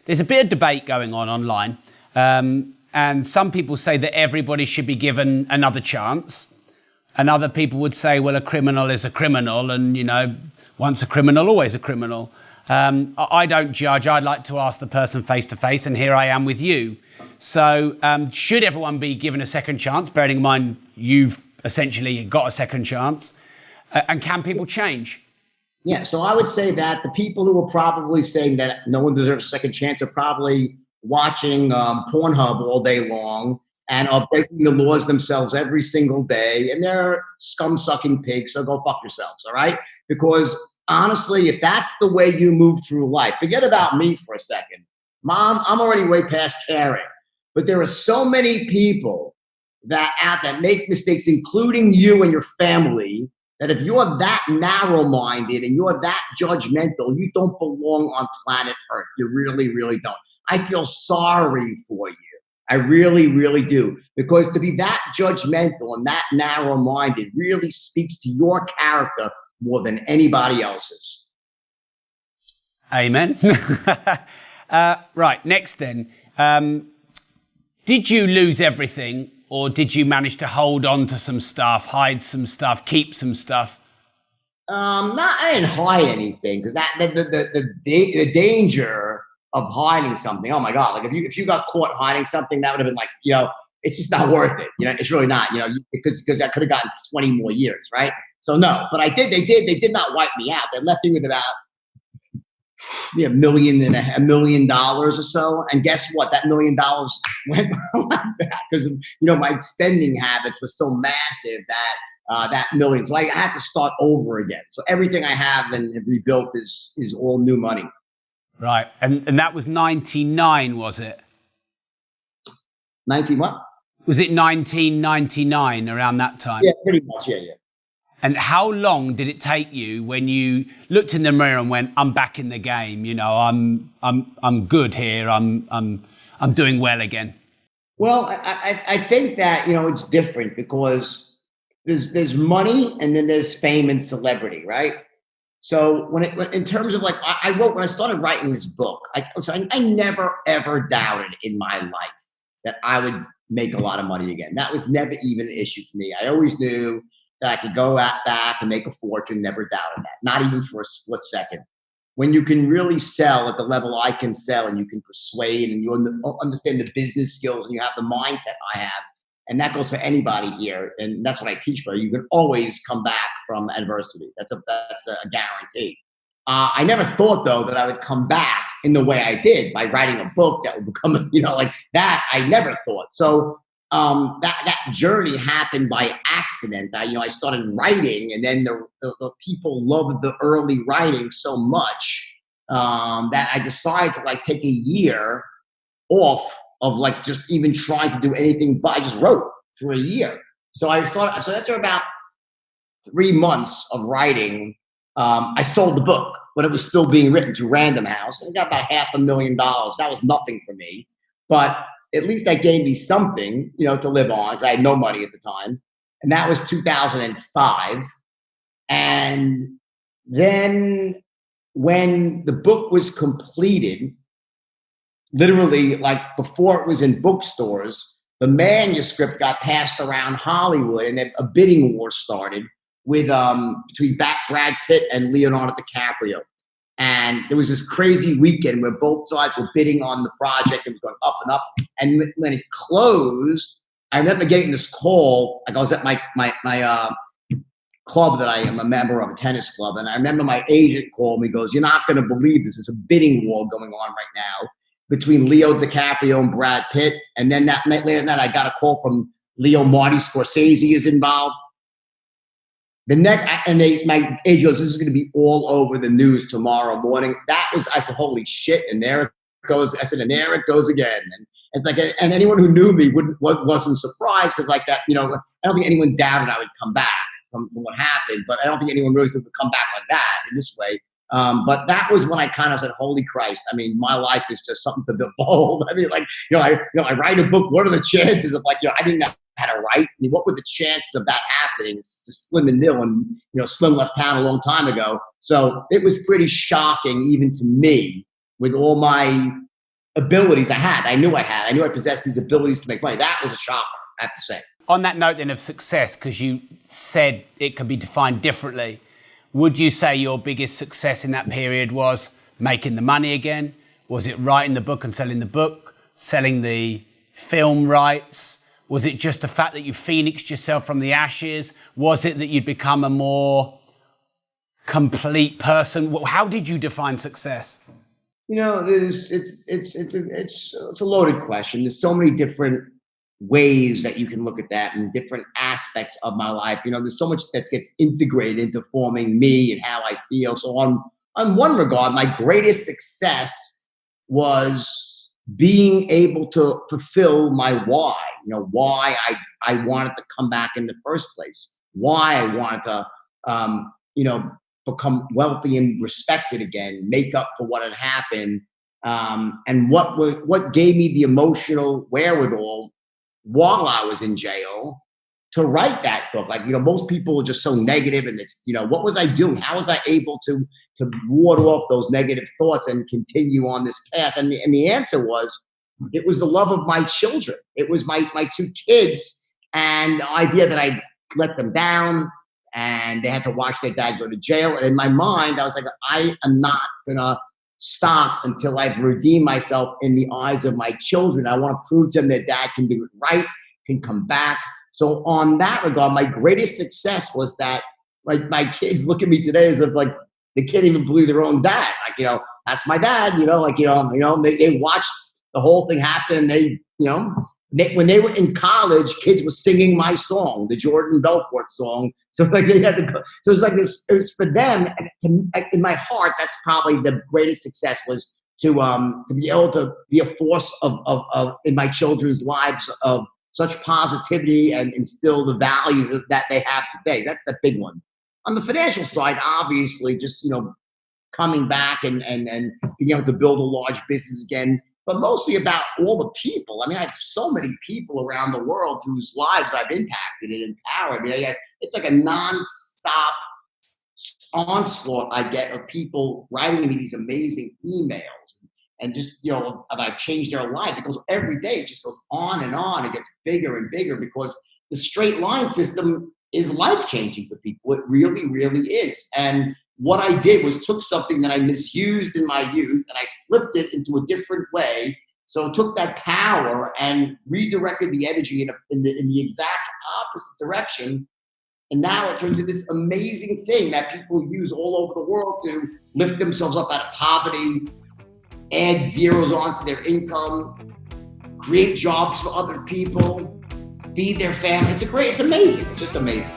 there's a bit of debate going on online. And some people say that everybody should be given another chance. And other people would say, well, a criminal is a criminal. And, once a criminal, always a criminal. I don't judge. I'd like to ask the person face to face. And here I am with you. So should everyone be given a second chance, bearing in mind you've essentially got a second chance? And can people change? Yeah, so I would say that the people who are probably saying that no one deserves a second chance are probably watching Pornhub all day long and are breaking the laws themselves every single day. And they're scum-sucking pigs, so go fuck yourselves, all right? Because honestly, if that's the way you move through life, forget about me for a second. Mom, I'm already way past caring. But there are so many people that make mistakes, including you and your family, that if you're that narrow-minded and you're that judgmental, you don't belong on planet Earth. You really, really don't. I feel sorry for you. I really, really do. Because to be that judgmental and that narrow-minded really speaks to your character more than anybody else's. Amen. Right, next then. Did you lose everything? Or did you manage to hold on to some stuff, hide some stuff, keep some stuff? I didn't hide anything because the danger of hiding something. Oh my God! Like if you got caught hiding something, that would have been like, it's just not worth it. It's really not. Because I could have gotten 20 more years, right? So no, but I did. They did not wipe me out. They left me with about $1 million or so. And guess what? That $1 million went back because my spending habits were so massive that million. So I had to start over again. So everything I have and have rebuilt is all new money. Right. And that was 99, was it? 19 what? Was it 1999 around that time? Yeah, pretty much. Yeah. And how long did it take you when you looked in the mirror and went, I'm back in the game, I'm good here, I'm doing well again? Well, I think that, it's different because there's money and then there's fame and celebrity, right? So in terms of like, when I started writing this book, I never ever doubted in my life that I would make a lot of money again. That was never even an issue for me. I always knew that I could go back and make a fortune, never doubted that, not even for a split second. When you can really sell at the level I can sell and you can persuade and you understand the business skills and you have the mindset I have, and that goes for anybody here, and that's what I teach for, you can always come back from adversity. That's a guarantee. I never thought, though, that I would come back in the way I did by writing a book that would become, like that. I never thought. So that journey happened by accident. I started writing, and then the people loved the early writing so much that I decided to take a year off of just even trying to do anything. But I just wrote for a year. So so after about 3 months of writing, I sold the book, but it was still being written to Random House. And I got about $500,000. That was nothing for me, but at least that gave me something, to live on, because I had no money at the time. And that was 2005. And then when the book was completed, literally before it was in bookstores, the manuscript got passed around Hollywood and a bidding war started with between Brad Pitt and Leonardo DiCaprio. And there was this crazy weekend where both sides were bidding on the project. It was going up and up. And when it closed, I remember getting this call. I was at my club that I am a member of, a tennis club. And I remember my agent called me, goes, "You're not going to believe this. There's a bidding war going on right now between Leo DiCaprio and Brad Pitt." And then later that night, I got a call from Leo. Marty Scorsese is involved. My agent goes, "This is going to be all over the news tomorrow morning." I said, "Holy shit!" And there it goes. I said, "And there it goes again." And it's and anyone who knew me wasn't surprised because I don't think anyone doubted I would come back from what happened, but I don't think anyone really would come back like that in this way. But that was when I kind of said, "Holy Christ!" I mean, my life is just something to behold. I mean, I write a book. What are the chances of I didn't know how to write? I mean, what were the chances of that happening? It's just slim and nil. And Slim left town a long time ago, so it was pretty shocking even to me with all my abilities I had. I knew I had. I knew I possessed these abilities to make money. That was a shocker, I have to say. On that note then of success, because you said it could be defined differently, would you say your biggest success in that period was making the money again? Was it writing the book and selling the book, selling the film rights? Was it just the fact that you phoenixed yourself from the ashes? Was it that you'd become a more complete person? How did you define success? You know, it's a loaded question. There's so many different ways that you can look at that and different aspects of my life. You know, there's so much that gets integrated into forming me and how I feel. So on one regard, my greatest success was being able to fulfill my why. You know, why I wanted to come back in the first place. Why I wanted to, become wealthy and respected again, make up for what had happened, and what gave me the emotional wherewithal while I was in jail to write that book. Like, you know, most people are just so negative, and it's, you know, what was I doing? How was I able to ward off those negative thoughts and continue on this path? And the answer was, it was the love of my children. It was my two kids, and the idea that I let them down and they had to watch their dad go to jail. And in my mind, I was like, I am not gonna stop until I've redeemed myself in the eyes of my children. I want to prove to them that dad can do it right, can come back. So on that regard, my greatest success was that, like, my kids look at me today as if, like, they can't even believe their own dad. Like, you know, that's my dad, you know, like, they watched the whole thing happen. When they were in college, kids were singing my song, the Jordan Belfort song. So, like, they had to go. So it was like this. It was for them. In my heart, that's probably the greatest success, was to be able to be a force of in my children's lives of such positivity and instill the values that they have today. That's the big one. On the financial side, obviously, just, you know, coming back and being able to build a large business again. But mostly about all the people. I mean, I have so many people around the world whose lives I've impacted and empowered. I mean, it's like a nonstop onslaught I get of people writing me these amazing emails and just, you know, about changed their lives. It goes every day. It just goes on and on. It gets bigger and bigger because the straight line system is life-changing for people. It really, really is. And what I did was took something that I misused in my youth and I flipped it into a different way. So it took that power and redirected the energy in the exact opposite direction. And now it turned into this amazing thing that people use all over the world to lift themselves up out of poverty, add zeros onto their income, create jobs for other people, feed their families. It's amazing. It's just amazing.